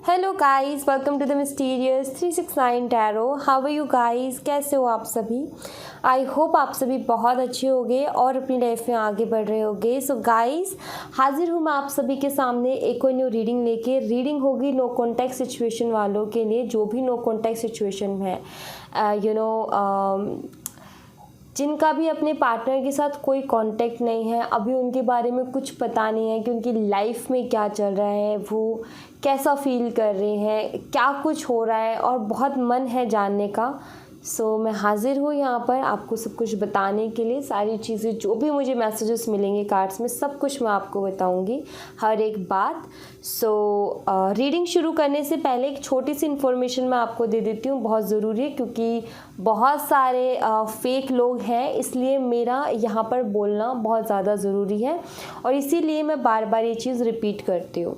Hello guys, welcome to the mysterious 369 tarot. How are you guys? कैसे हो आप सभी? आई होप आप सभी बहुत अच्छे होंगे और अपनी लाइफ में आगे बढ़ रहे होंगे। सो गाइस, हाजिर हूँ मैं आप सभी के सामने एक और न्यू रीडिंग लेके। रीडिंग होगी नो कॉन्टैक्ट सिचुएशन वालों के लिए, जो भी नो कॉन्टैक्ट सिचुएशन है, जिनका भी अपने पार्टनर के साथ कोई कांटेक्ट नहीं है, अभी उनके बारे में कुछ पता नहीं है कि उनकी लाइफ में क्या चल रहा है, वो कैसा फील कर रहे हैं, क्या कुछ हो रहा है और बहुत मन है जानने का। सो मैं हाज़िर हूँ यहाँ पर आपको सब कुछ बताने के लिए। सारी चीज़ें जो भी मुझे मैसेजेस मिलेंगे कार्ड्स में, सब कुछ मैं आपको बताऊँगी, हर एक बात। रीडिंग शुरू करने से पहले एक छोटी सी इन्फॉर्मेशन मैं आपको दे देती हूँ, बहुत ज़रूरी है क्योंकि बहुत सारे फेक लोग हैं, इसलिए मेरा यहाँ पर बोलना बहुत ज़्यादा ज़रूरी है और इसीलिए मैं बार बार ये चीज़ रिपीट करती हूँ।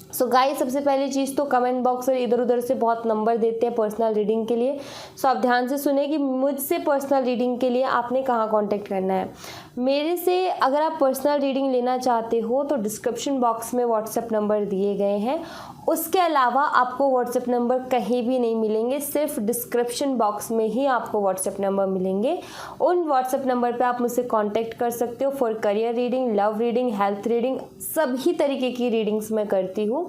सो गाइस, सबसे पहली चीज़ तो कमेंट बॉक्स और इधर उधर से बहुत नंबर देते हैं पर्सनल रीडिंग के लिए। सो आप ध्यान से सुने कि मुझसे पर्सनल रीडिंग के लिए आपने कहाँ कांटेक्ट करना है। मेरे से अगर आप पर्सनल रीडिंग लेना चाहते हो तो डिस्क्रिप्शन बॉक्स में व्हाट्सएप नंबर दिए गए हैं। उसके अलावा आपको व्हाट्सएप नंबर कहीं भी नहीं मिलेंगे, सिर्फ डिस्क्रिप्शन बॉक्स में ही आपको व्हाट्सएप नंबर मिलेंगे। उन व्हाट्सएप नंबर पे आप मुझसे कांटेक्ट कर सकते हो for career reading, love reading, health reading, सभी तरीके की रीडिंग्स मैं करती हूँ।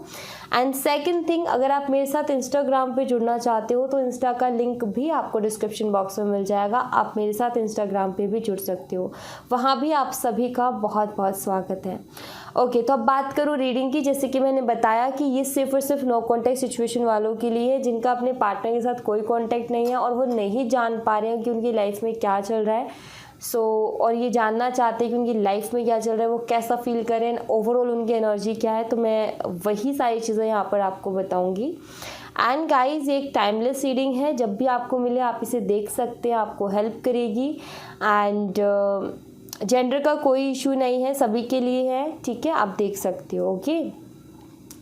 एंड सेकंड थिंग, अगर आप मेरे साथ इंस्टाग्राम पे जुड़ना चाहते हो तो इंस्टा का लिंक भी आपको डिस्क्रिप्शन बॉक्स में मिल जाएगा। आप मेरे साथ इंस्टाग्राम पे भी जुड़ सकते हो, वहाँ भी आप सभी का बहुत बहुत स्वागत है। ओके, तो अब बात करूँ रीडिंग की। जैसे कि मैंने बताया कि ये सिर्फ और सिर्फ नो कॉन्टैक्ट सिचुएशन वालों के लिए है, जिनका अपने पार्टनर के साथ कोई कॉन्टैक्ट नहीं है और वो नहीं जान पा रहे हैं कि उनकी लाइफ में क्या चल रहा है। और ये जानना चाहते हैं कि उनकी लाइफ में क्या चल रहा है, वो कैसा फील करें, ओवरऑल उनकी एनर्जी क्या है। तो मैं वही सारी चीज़ें यहाँ पर आपको बताऊँगी। एंड गाइज, ये एक टाइमलेस रीडिंग है, जब भी आपको मिले आप इसे देख सकते हैं, आपको हेल्प करेगी। एंड जेंडर का कोई इशू नहीं है, सभी के लिए है, ठीक है, आप देख सकते हो। ओके,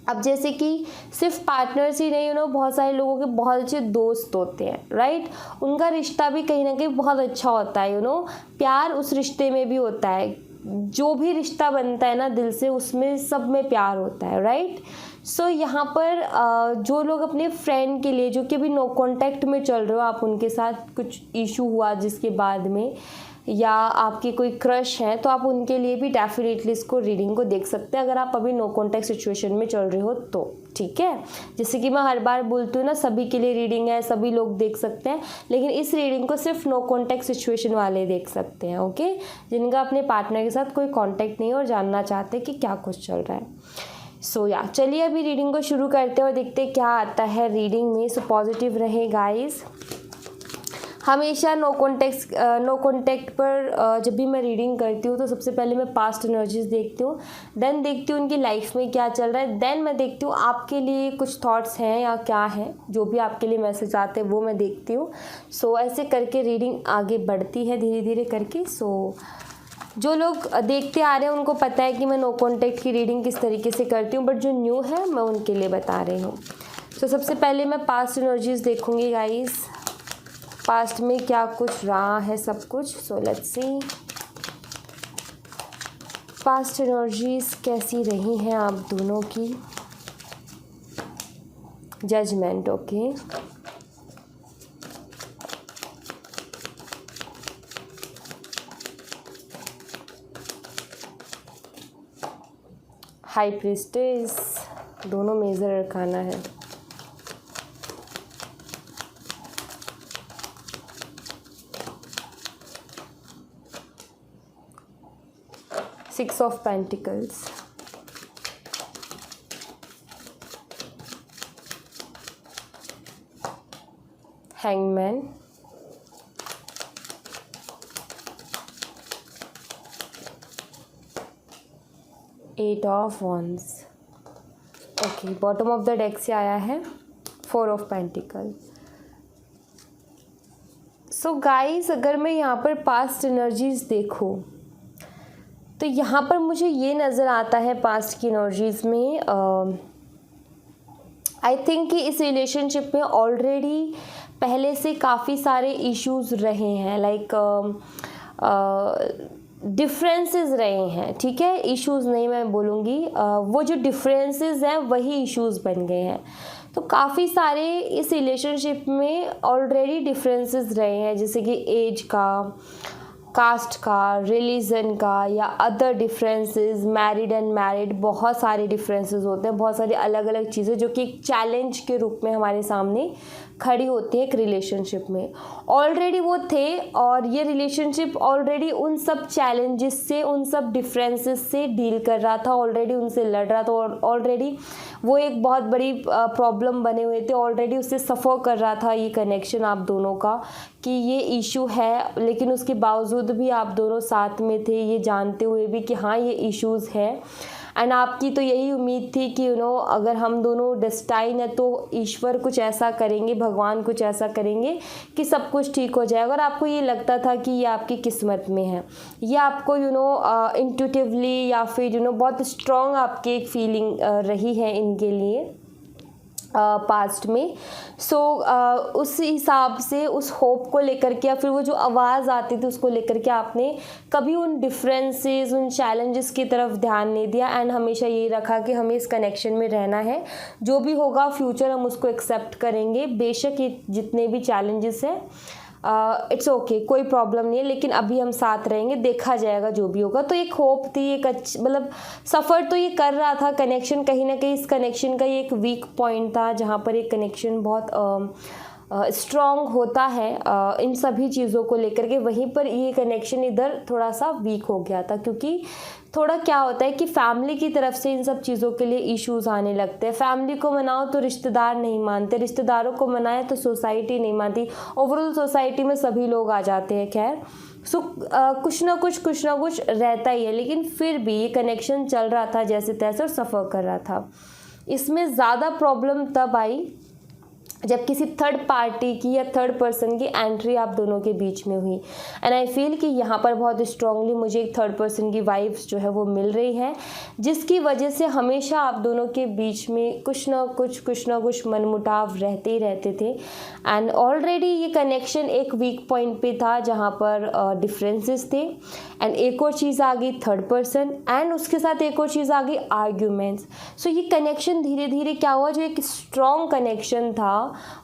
अब जैसे कि सिर्फ पार्टनर्स ही नहीं, बहुत सारे लोगों के बहुत अच्छे दोस्त होते हैं, राइट। उनका रिश्ता भी कहीं ना कहीं बहुत अच्छा होता है, प्यार उस रिश्ते में भी होता है। जो भी रिश्ता बनता है ना दिल से, उसमें सब में प्यार होता है, राइट। यहाँ पर जो लोग अपने फ्रेंड के लिए, जो कि अभी नो कॉन्टैक्ट में चल रहे हो, आप उनके साथ कुछ इशू हुआ जिसके बाद में, या आपकी कोई क्रश है, तो आप उनके लिए भी डेफिनेटली इसको रीडिंग को देख सकते हैं, अगर आप अभी नो कॉन्टैक्ट सिचुएशन में चल रहे हो तो, ठीक है। जैसे कि मैं हर बार बोलती हूँ ना, सभी के लिए रीडिंग है, सभी लोग देख सकते हैं, लेकिन इस रीडिंग को सिर्फ नो कॉन्टैक्ट सिचुएशन वाले देख सकते हैं, ओके, जिनका अपने पार्टनर के साथ कोई कॉन्टैक्ट नहीं है और जानना चाहते हैं कि क्या कुछ चल रहा है। चलिए अभी रीडिंग को शुरू करते हैं और देखते हैं क्या आता है रीडिंग में। पॉजिटिव रहे गाइस। हमेशा नो कॉन्टैक्ट पर जब भी मैं रीडिंग करती हूँ तो सबसे पहले मैं पास्ट एनर्जीज देखती हूँ, देन देखती हूँ उनकी लाइफ में क्या चल रहा है, देन मैं देखती हूँ आपके लिए कुछ थॉट्स हैं या क्या है, जो भी आपके लिए मैसेज आते हैं वो मैं देखती हूँ। ऐसे करके रीडिंग आगे बढ़ती है धीरे धीरे करके। जो लोग देखते आ रहे हैं उनको पता है कि मैं नो कॉन्टैक्ट की रीडिंग किस तरीके से करती हूँ, बट जो न्यू है मैं उनके लिए बता रही हूँ। सबसे पहले मैं पास्ट एनर्जीज देखूँगी गाइस, पास्ट में क्या कुछ रहा है सब कुछ। लेट्स सी पास्ट एनर्जीज कैसी रही हैं आप दोनों की। जजमेंट, ओके, हाई प्रीस्टेस, दोनों मेजर अरकाना है। Six of pentacles, hangman, eight of wands, okay, bottom of the deck से आया है फोर ऑफ पेंटिकल। गाइस, अगर मैं यहाँ पर पास्ट एनर्जीज देखूँ तो यहाँ पर मुझे ये नज़र आता है पास्ट की एनर्जीज में, आई थिंक कि इस रिलेशनशिप में ऑलरेडी पहले से काफ़ी सारे इश्यूज रहे हैं, लाइक डिफरेंसेस रहे हैं, ठीक है, इश्यूज़ नहीं मैं बोलूँगी, वो जो डिफरेंसेस हैं वही इश्यूज़ बन गए हैं। तो काफ़ी सारे इस रिलेशनशिप में ऑलरेडी डिफरेंसेस रहे हैं, जैसे कि एज का, कास्ट का, रिलीजन का, या other differences, married and married, बहुत सारे डिफरेंसेस होते हैं, बहुत सारी अलग अलग चीज़ें जो कि एक चैलेंज के रूप में हमारे सामने खड़ी होती है एक रिलेशनशिप में। ऑलरेडी वो थे और ये रिलेशनशिप ऑलरेडी उन सब चैलेंजेस से, उन सब डिफरेंसेस से डील कर रहा था, ऑलरेडी उनसे लड़ रहा था, और ऑलरेडी वो एक बहुत बड़ी प्रॉब्लम बने हुए थे, ऑलरेडी उससे सफ़र कर रहा था ये कनेक्शन आप दोनों का कि ये इशू है, लेकिन उसके बावजूद भी आप दोनों साथ में थे, ये जानते हुए भी कि हाँ ये इश्यूज़ है। एंड आपकी तो यही उम्मीद थी कि अगर हम दोनों डेस्टाइन है तो ईश्वर कुछ ऐसा करेंगे, भगवान कुछ ऐसा करेंगे कि सब कुछ ठीक हो जाएगा। और आपको ये लगता था कि ये आपकी किस्मत में है, ये आपको इंट्यूटिवली या फिर बहुत स्ट्रॉन्ग आपकी एक फीलिंग रही है इनके लिए पास्ट में। सो उस हिसाब से उस होप को लेकर के, या फिर वो जो आवाज़ आती थी उसको लेकर के आपने कभी उन डिफरेंसेस, उन चैलेंजेस की तरफ ध्यान नहीं दिया, एंड हमेशा यही रखा कि हमें इस कनेक्शन में रहना है, जो भी होगा फ्यूचर हम उसको एक्सेप्ट करेंगे, बेशक ये जितने भी चैलेंजेस हैं इट्स ओके, कोई प्रॉब्लम नहीं है, लेकिन अभी हम साथ रहेंगे, देखा जाएगा जो भी होगा। तो एक होप थी, एक मतलब सफ़र तो ये कर रहा था कनेक्शन, कहीं ना कहीं इस कनेक्शन का ये एक वीक पॉइंट था, जहाँ पर एक कनेक्शन बहुत स्ट्रॉन्ग होता है इन सभी चीज़ों को लेकर के, वहीं पर ये कनेक्शन इधर थोड़ा सा वीक हो गया था, क्योंकि थोड़ा क्या होता है कि फैमिली की तरफ से इन सब चीज़ों के लिए इश्यूज आने लगते हैं। फैमिली को मनाओ तो रिश्तेदार नहीं मानते, रिश्तेदारों को मनाए तो सोसाइटी नहीं मानती, ओवरऑल सोसाइटी में सभी लोग आ जाते हैं। खैर सो कुछ ना कुछ रहता ही है, लेकिन फिर भी ये कनेक्शन चल रहा था जैसे तैसे और सफ़र कर रहा था। इसमें ज़्यादा प्रॉब्लम तब आई जब किसी थर्ड पार्टी की या थर्ड पर्सन की एंट्री आप दोनों के बीच में हुई। एंड आई फील कि यहाँ पर बहुत स्ट्रांगली मुझे एक थर्ड पर्सन की वाइब्स जो है वो मिल रही है, जिसकी वजह से हमेशा आप दोनों के बीच में कुछ ना कुछ मनमुटाव रहते ही रहते थे। एंड ऑलरेडी ये कनेक्शन एक वीक पॉइंट पे था, जहाँ पर डिफरेंसेस थे, एंड एक और चीज़ आ गई थर्ड पर्सन, एंड उसके साथ एक और चीज़ आ गई आर्ग्यूमेंट्स। सो ये कनेक्शन धीरे धीरे क्या हुआ, जो एक स्ट्रॉन्ग कनेक्शन था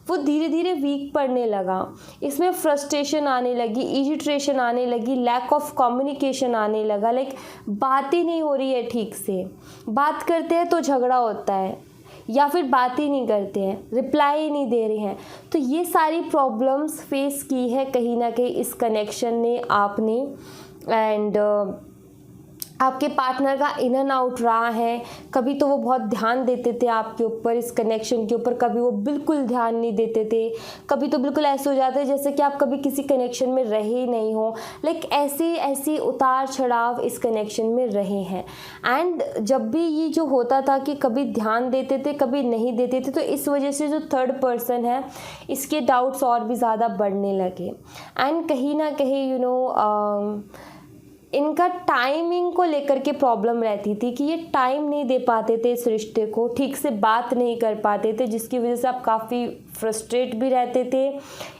वो धीरे धीरे वीक पड़ने लगा। इसमें फ्रस्ट्रेशन आने लगी, इरिटेशन आने लगी, लैक ऑफ कम्युनिकेशन आने लगा, लाइक बात ही नहीं हो रही है ठीक से, बात करते हैं तो झगड़ा होता है, या फिर बात ही नहीं करते हैं, रिप्लाई ही नहीं दे रहे हैं। तो ये सारी प्रॉब्लम्स फेस की है कहीं ना कहीं इस कनेक्शन ने, आपने, एंड आपके पार्टनर का इन एंड आउट रहा है। कभी तो वो बहुत ध्यान देते थे आपके ऊपर, इस कनेक्शन के ऊपर, कभी वो बिल्कुल ध्यान नहीं देते थे, कभी तो बिल्कुल ऐसे हो जाता है जैसे कि आप कभी किसी कनेक्शन में रहे ही नहीं हो। लाइक ऐसी उतार चढ़ाव इस कनेक्शन में रहे हैं। एंड जब भी ये जो होता था कि कभी ध्यान देते थे कभी नहीं देते थे, तो इस वजह से जो थर्ड पर्सन है इसके डाउट्स और भी ज़्यादा बढ़ने लगे। एंड कहीं ना कहीं इनका टाइमिंग को लेकर के प्रॉब्लम रहती थी कि ये टाइम नहीं दे पाते थे इस रिश्ते को, ठीक से बात नहीं कर पाते थे, जिसकी वजह से आप काफ़ी फ्रस्ट्रेट भी रहते थे,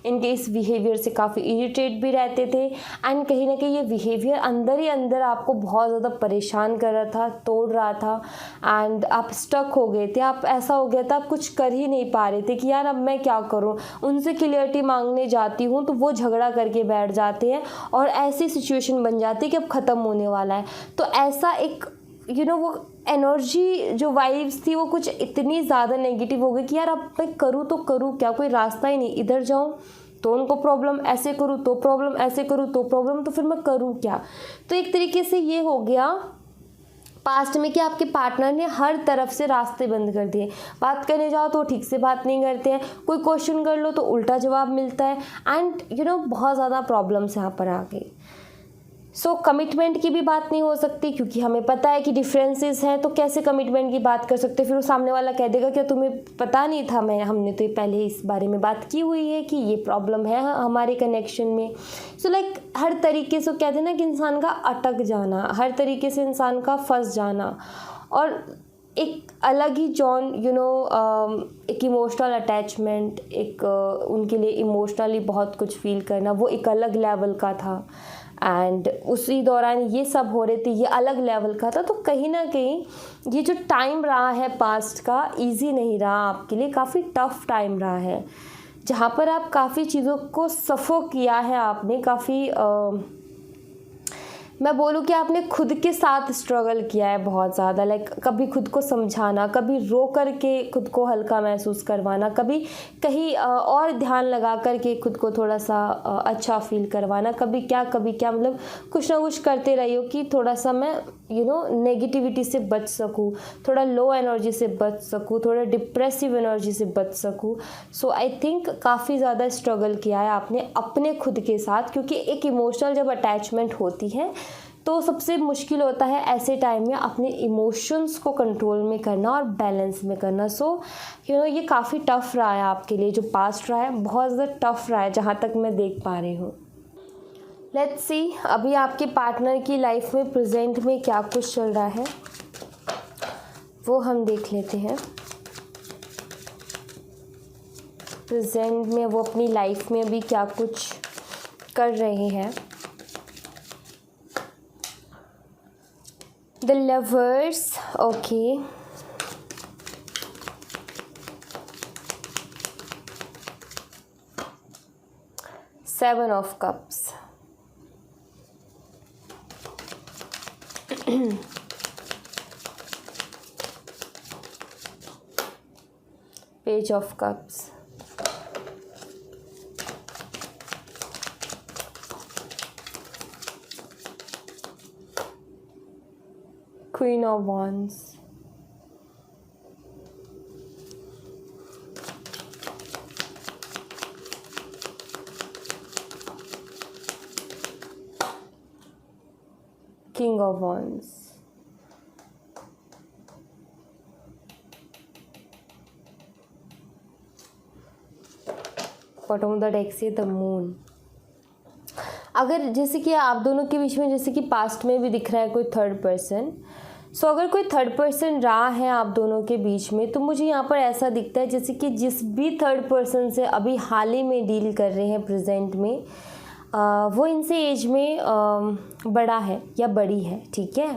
इनके इस बिहेवियर से काफ़ी इरिटेट भी रहते थे। एंड कहीं ना कहीं ये बिहेवियर अंदर ही अंदर आपको बहुत ज़्यादा परेशान कर रहा था, तोड़ रहा था, एंड आप स्टक हो गए थे। आप ऐसा हो गया था आप कुछ कर ही नहीं पा रहे थे कि यार अब मैं क्या करूं। उनसे क्लियरिटी मांगने जाती हूं तो वो झगड़ा करके बैठ जाते हैं, और ऐसी सिचुएशन बन जाती है कि अब ख़त्म होने वाला है। तो ऐसा एक वो एनर्जी जो वाइब्स थी वो कुछ इतनी ज़्यादा नेगेटिव हो गई कि यार अब मैं करूँ तो करूँ क्या, कोई रास्ता ही नहीं, इधर जाऊँ तो उनको प्रॉब्लम, ऐसे करूँ तो प्रॉब्लम, ऐसे करूँ तो प्रॉब्लम, तो फिर मैं करूँ क्या। तो एक तरीके से ये हो गया पास्ट में कि आपके पार्टनर ने हर तरफ से रास्ते बंद कर दिए। बात करने जाओ तो ठीक से बात नहीं करते हैं, कोई क्वेश्चन कर लो तो उल्टा जवाब मिलता है, एंड बहुत ज़्यादा प्रॉब्लम्स यहाँ पर आ गई। सो कमिटमेंट की भी बात नहीं हो सकती, क्योंकि हमें पता है कि डिफरेंसेस हैं, तो कैसे कमिटमेंट की बात कर सकते। फिर वो सामने वाला कह देगा क्या तुम्हें पता नहीं था, हमने तो पहले इस बारे में बात की हुई है कि ये प्रॉब्लम है हमारे कनेक्शन में। सो लाइक हर तरीके से कहते हैं ना कि इंसान का अटक जाना, हर तरीके से इंसान का फंस जाना, और एक अलग ही एक इमोशनल अटैचमेंट, एक उनके लिए इमोशनली बहुत कुछ फील करना, वो एक अलग लेवल का था। एंड उसी दौरान ये सब हो रहे थे, ये अलग लेवल का था। तो कहीं ना कहीं ये जो टाइम रहा है पास्ट का, इजी नहीं रहा आपके लिए, काफ़ी टफ टाइम रहा है, जहाँ पर आप काफ़ी चीज़ों को सफ़ो किया है आपने, काफ़ी मैं बोलूँ कि आपने खुद के साथ स्ट्रगल किया है बहुत ज़्यादा। लाइक कभी खुद को समझाना, कभी रो करके खुद को हल्का महसूस करवाना, कभी कहीं और ध्यान लगा करके खुद को थोड़ा सा अच्छा फील करवाना, कभी क्या मतलब कुछ ना कुछ करते रही हो कि थोड़ा सा मैं नेगेटिविटी से बच सकूँ, थोड़ा लो एनर्जी से बच सकूँ, थोड़ा डिप्रेसिव एनर्जी से बच सकूँ। सो आई थिंक काफ़ी ज़्यादा स्ट्रगल किया है आपने अपने खुद के साथ, क्योंकि एक इमोशनल जब अटैचमेंट होती है तो सबसे मुश्किल होता है ऐसे टाइम में अपने इमोशंस को कंट्रोल में करना और बैलेंस में करना। सो ये काफ़ी टफ़ रहा है आपके लिए, जो पास्ट रहा है बहुत ज़्यादा टफ़ रहा है जहाँ तक मैं देख पा रही हूँ। लेट्स सी अभी आपके पार्टनर की लाइफ में प्रेजेंट में क्या कुछ चल रहा है वो हम देख लेते हैं। प्रेजेंट में वो अपनी लाइफ में अभी क्या कुछ कर रहे हैं। The Lovers, okay. Seven of Cups. Page of Cups. Queen of Wands. King of Wands. Bottom of the deck से the Moon. अगर जैसे कि आप दोनों के बीच में जैसे कि पास्ट में भी दिख रहा है कोई थर्ड पर्सन, सो अगर कोई थर्ड पर्सन रहा है आप दोनों के बीच में, तो मुझे यहाँ पर ऐसा दिखता है जैसे कि जिस भी थर्ड पर्सन से अभी हाल ही में डील कर रहे हैं प्रेजेंट में, वो इनसे एज में बड़ा है या बड़ी है, ठीक है।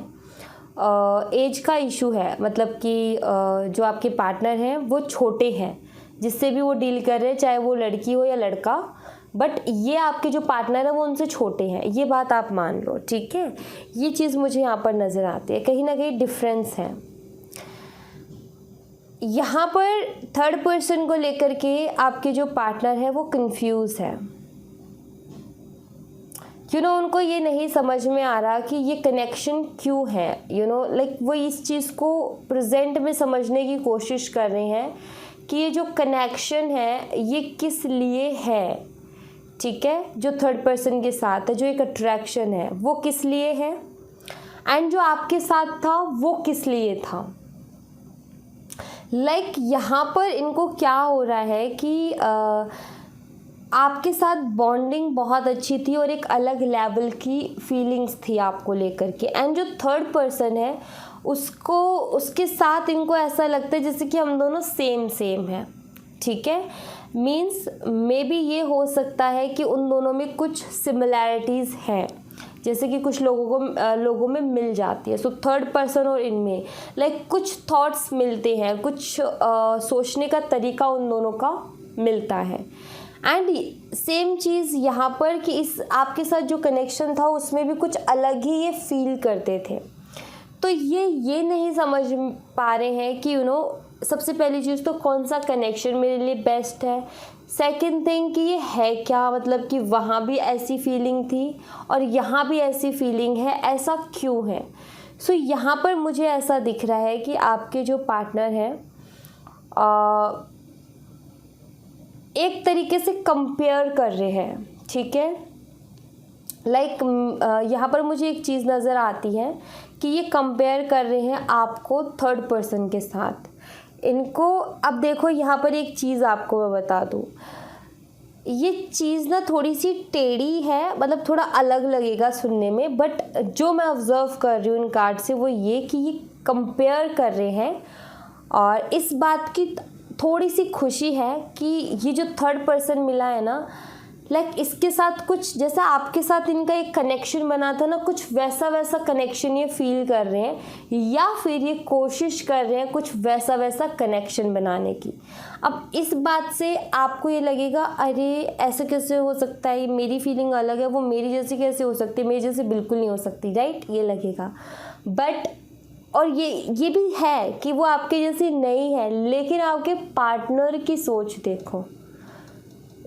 एज का इशू है, मतलब कि जो आपके पार्टनर हैं वो छोटे हैं, जिससे भी वो डील कर रहे हैं, चाहे वो लड़की हो या लड़का, बट ये आपके जो पार्टनर है वो उनसे छोटे हैं, ये बात आप मान लो, ठीक है। ये चीज़ मुझे यहाँ पर नज़र आती है, कहीं ना कहीं डिफरेंस है। यहाँ पर थर्ड पर्सन को लेकर के आपके जो पार्टनर है वो कंफ्यूज है, उनको ये नहीं समझ में आ रहा कि ये कनेक्शन क्यों है, लाइक वो इस चीज़ को प्रेजेंट में समझने की कोशिश कर रहे हैं कि ये जो कनेक्शन है ये किस लिए है, ठीक है। जो थर्ड पर्सन के साथ है, जो एक अट्रैक्शन है वो किस लिए है, एंड जो आपके साथ था वो किस लिए था। लाइक यहाँ पर इनको क्या हो रहा है कि आपके साथ बॉन्डिंग बहुत अच्छी थी और एक अलग लेवल की फीलिंग्स थी आपको लेकर के, एंड जो थर्ड पर्सन है उसके साथ इनको ऐसा लगता है जैसे कि हम दोनों सेम हैं, ठीक है। मीन्स मे बी ये हो सकता है कि उन दोनों में कुछ सिमिलैरिटीज़ हैं, जैसे कि कुछ लोगों में मिल जाती है। सो थर्ड पर्सन और इनमें लाइक कुछ थॉट्स मिलते हैं, कुछ सोचने का तरीका उन दोनों का मिलता है। एंड सेम चीज़ यहाँ पर कि इस आपके साथ जो कनेक्शन था उसमें भी कुछ अलग ही ये फील करते थे। तो ये नहीं समझ पा रहे हैं कि सबसे पहली चीज़ तो कौन सा कनेक्शन मेरे लिए बेस्ट है, सेकंड थिंग कि ये है क्या, मतलब कि वहाँ भी ऐसी फीलिंग थी और यहाँ भी ऐसी फीलिंग है, ऐसा क्यों है। सो यहाँ पर मुझे ऐसा दिख रहा है कि आपके जो पार्टनर हैं एक तरीके से कंपेयर कर रहे हैं, ठीक है। लाइक यहाँ पर मुझे एक चीज़ नज़र आती है कि ये कंपेयर कर रहे हैं आपको थर्ड पर्सन के साथ। इनको अब देखो यहाँ पर एक चीज़ आपको मैं बता दूँ, ये चीज़ ना थोड़ी सी टेढ़ी है, मतलब थोड़ा अलग लगेगा सुनने में, बट जो मैं ऑब्ज़र्व कर रही हूँ इन कार्ड से वो ये कि ये कंपेयर कर रहे हैं। और इस बात की थोड़ी सी खुशी है कि ये जो थर्ड पर्सन मिला है ना, इसके साथ कुछ जैसा आपके साथ इनका एक कनेक्शन बना था ना, कुछ वैसा वैसा कनेक्शन ये फील कर रहे हैं, या फिर ये कोशिश कर रहे हैं कुछ वैसा वैसा कनेक्शन बनाने की। अब इस बात से आपको ये लगेगा अरे ऐसे कैसे हो सकता है, मेरी फीलिंग अलग है, वो मेरी जैसी कैसे हो सकती है, मेरी जैसी बिल्कुल नहीं हो सकती, राइट, ये लगेगा। बट और ये भी है कि वो आपके जैसी नहीं है, लेकिन आपके पार्टनर की सोच देखो,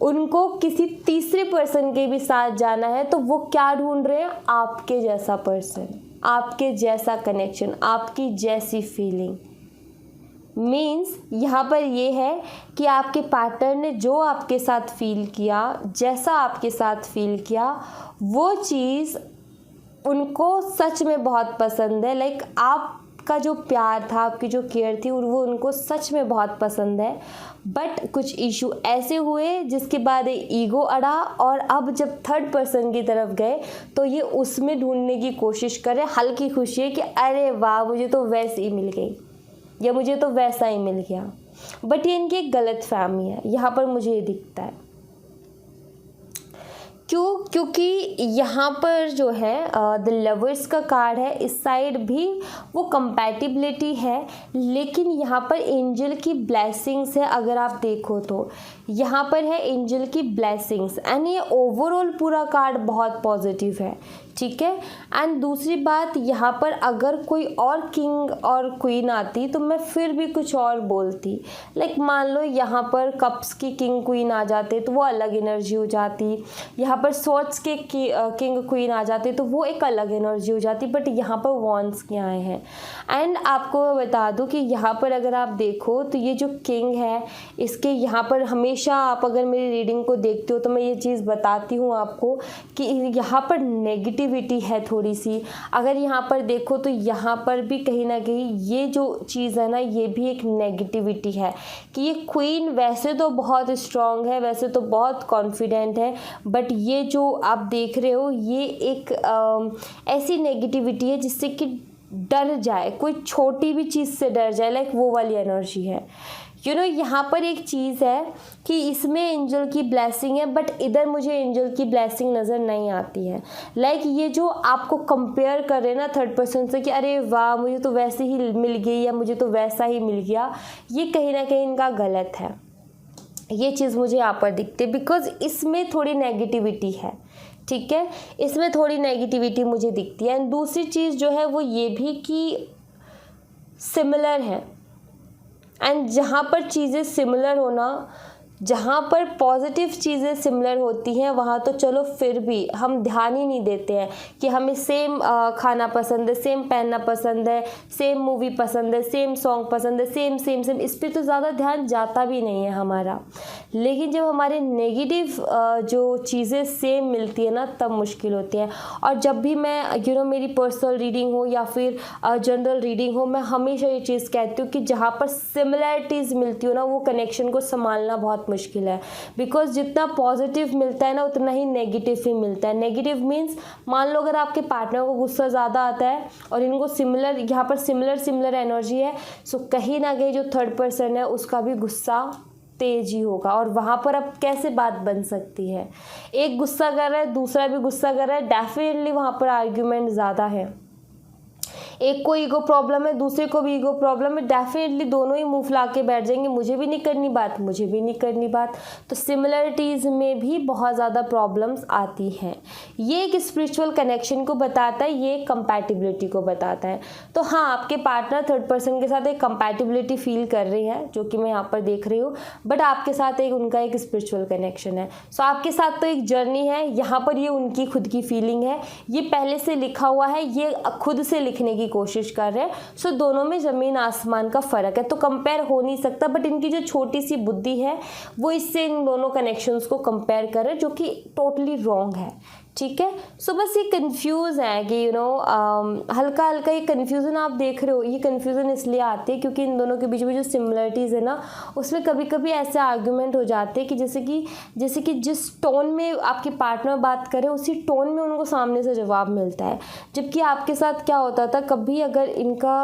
उनको किसी तीसरे पर्सन के भी साथ जाना है तो वो क्या ढूंढ रहे हैं, आपके जैसा पर्सन, आपके जैसा कनेक्शन, आपकी जैसी फीलिंग। मीन्स यहाँ पर ये है कि आपके पार्टनर ने जो आपके साथ फील किया, जैसा आपके साथ फील किया, वो चीज़ उनको सच में बहुत पसंद है। आपका जो प्यार था, आपकी जो केयर थी, वो उनको सच में बहुत पसंद है। बट कुछ इशू ऐसे हुए जिसके बाद ईगो अड़ा, और अब जब थर्ड पर्सन की तरफ गए तो ये उसमें ढूंढने की कोशिश करे हल्की खुशी है कि अरे वाह मुझे तो वैसी ही मिल गई, या मुझे तो वैसा ही मिल गया। बट ये इनकी एक गलत फहमी है, यहाँ पर मुझे ये दिखता है। क्यों? क्योंकि यहाँ पर जो है द लवर्स का कार्ड है, इस साइड भी वो कंपैटिबिलिटी है, लेकिन यहाँ पर एंजल की ब्लेसिंग्स है। अगर आप देखो तो यहाँ पर है एंजल की ब्लेसिंग्स, एंड ये ओवरऑल पूरा कार्ड बहुत पॉजिटिव है, ठीक है। एंड दूसरी बात, यहाँ पर अगर कोई और किंग और क्वीन आती तो मैं फिर भी कुछ और बोलती। मान लो यहाँ पर कप्स की किंग क्वीन आ जाते तो वो अलग एनर्जी हो जाती, यहाँ पर स्वॉर्ड्स के किंग क्वीन आ जाते तो वो एक अलग एनर्जी हो जाती। बट यहाँ पर वॉन्ड्स के आए हैं। एंड आपको मैं बता दूँ कि यहाँ पर अगर आप देखो तो ये जो किंग है, इसके यहाँ पर हमेशा आप अगर मेरी रीडिंग को देखते हो तो मैं ये चीज़ बताती हूँ आपको कि यहाँ पर नेगेटिविटी है थोड़ी सी। अगर यहाँ पर देखो तो यहाँ पर भी कहीं ना कहीं ये जो चीज़ है ना, ये भी एक नेगेटिविटी है कि ये क्वीन वैसे तो बहुत स्ट्रांग है, वैसे तो बहुत कॉन्फिडेंट है, बट ये जो आप देख रहे हो ये एक ऐसी नेगेटिविटी है जिससे कि डर जाए, कोई छोटी भी चीज़ से डर जाए, वो वाली एनर्जी है। यहाँ पर एक चीज़ है कि इसमें एंजल की ब्लेसिंग है, बट इधर मुझे एंजल की ब्लेसिंग नज़र नहीं आती है। ये जो आपको कंपेयर कर रहे हैं ना थर्ड पर्सन से कि अरे वाह मुझे तो वैसे ही मिल गई, या मुझे तो वैसा ही मिल गया, ये कहीं ना कहीं इनका गलत है। ये चीज़ मुझे यहाँ पर दिखती है, बिकॉज इसमें थोड़ी नेगेटिविटी है, ठीक है, इसमें थोड़ी नेगेटिविटी मुझे दिखती है। एंड दूसरी चीज़ जो है वो ये भी कि सिमिलर है, एंड जहाँ पर चीज़ें सिमिलर होना, जहाँ पर पॉजिटिव चीज़ें सिमिलर होती हैं वहाँ तो चलो फिर भी हम ध्यान ही नहीं देते हैं कि हमें सेम खाना पसंद है, सेम पहनना पसंद है, सेम मूवी पसंद है, सेम सॉन्ग पसंद है, सेम सेम सेम, इस पर तो ज़्यादा ध्यान जाता भी नहीं है हमारा। लेकिन जब हमारे नेगेटिव जो चीज़ें सेम मिलती है ना, तब मुश्किल होती है। और जब भी मैं मेरी पर्सनल रीडिंग हो या फिर जनरल रीडिंग हो, मैं हमेशा ये चीज़ कहती हूँ कि जहाँ पर सिमिलैरिटीज़ मिलती हो ना, वो कनेक्शन को संभालना बहुत मुश्किल है। बिकॉज जितना पॉजिटिव मिलता है ना, उतना ही नेगेटिव भी मिलता है। नेगेटिव मीन्स मान लो अगर आपके पार्टनर को गुस्सा ज़्यादा आता है और इनको सिमिलर, यहाँ पर सिमिलर एनर्जी है, सो कहीं ना कहीं जो थर्ड पर्सन है उसका भी गुस्सा तेज ही होगा। और वहाँ पर अब कैसे बात बन सकती है, एक गुस्सा कर रहा है, दूसरा भी गुस्सा कर रहा है, डेफिनेटली वहाँ पर आर्ग्यूमेंट ज़्यादा है। एक को ईगो प्रॉब्लम है, दूसरे को भी ईगो प्रॉब्लम है, डेफिनेटली दोनों ही मुंह फुला के बैठ जाएंगे, मुझे भी नहीं करनी बात, मुझे भी नहीं करनी बात। तो सिमिलरिटीज़ में भी बहुत ज़्यादा प्रॉब्लम्स आती हैं। ये एक स्पिरिचुअल कनेक्शन को बताता है, ये कंपैटिबिलिटी को बताता है। तो हाँ, आपके पार्टनर थर्ड पर्सन के साथ एक कंपैटिबिलिटी फील कर रही है, जो कि मैं यहाँ पर देख रही हूँ, बट आपके साथ उनका एक स्पिरिचुअल कनेक्शन है। सो आपके साथ तो एक जर्नी है, यहाँ पर ये उनकी खुद की फीलिंग है, ये पहले से लिखा हुआ है, ये खुद से लिखने की कोशिश कर रहे हैं। सो दोनों में ज़मीन आसमान का फ़र्क है, तो कंपेयर हो नहीं सकता। बट इनकी जो छोटी सी बुद्धि है वो इससे इन दोनों कनेक्शंस को कंपेयर कर रहे हैं, जो कि टोटली रॉन्ग है, ठीक है। सो बस ये कंफ्यूज है कि हल्का हल्का ये कन्फ्यूज़न आप देख रहे हो। ये कन्फ्यूज़न इसलिए आती है क्योंकि इन दोनों के बीच में जो सिमिलरिटीज़ है ना, उसमें कभी कभी ऐसे आर्ग्यूमेंट हो जाते हैं कि जैसे कि जिस टोन में आपके पार्टनर बात करे, उसी टोन में उनको सामने से जवाब मिलता है। जबकि आपके साथ क्या होता था, कभी अगर इनका